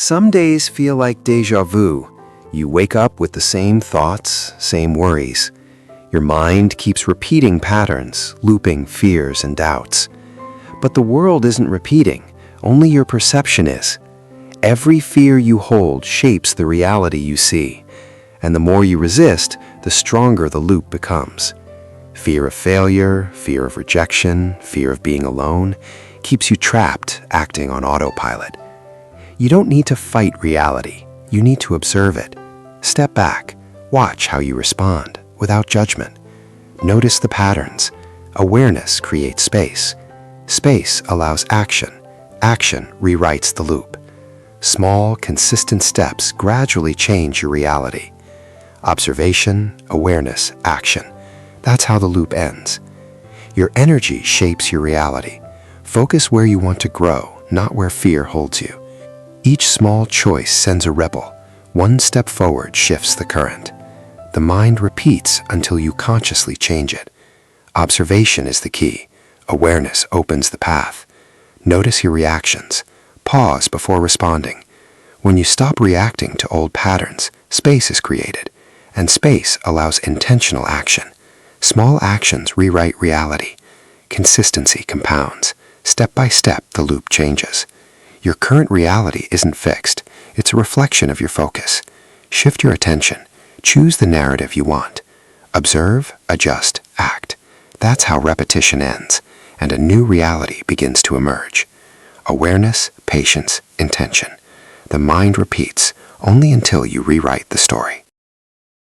Some days feel like déjà vu. You wake up with the same thoughts, same worries. Your mind keeps repeating patterns, looping fears and doubts. But the world isn't repeating, only your perception is. Every fear you hold shapes the reality you see. And the more you resist, the stronger the loop becomes. Fear of failure, fear of rejection, fear of being alone keeps you trapped, acting on autopilot. You don't need to fight reality. You need to observe it. Step back. Watch how you respond, without judgment. Notice the patterns. Awareness creates space. Space allows action. Action rewrites the loop. Small, consistent steps gradually change your reality. Observation, awareness, action. That's how the loop ends. Your energy shapes your reality. Focus where you want to grow, not where fear holds you. Each small choice sends a ripple. One step forward shifts the current. The mind repeats until you consciously change it. Observation is the key. Awareness opens the path. Notice your reactions. Pause before responding. When you stop reacting to old patterns, space is created, and space allows intentional action. Small actions rewrite reality. Consistency compounds. Step by step, the loop changes. Your current reality isn't fixed. It's a reflection of your focus. Shift your attention. Choose the narrative you want. Observe, adjust, act. That's how repetition ends, and a new reality begins to emerge. Awareness, patience, intention. The mind repeats only until you rewrite the story.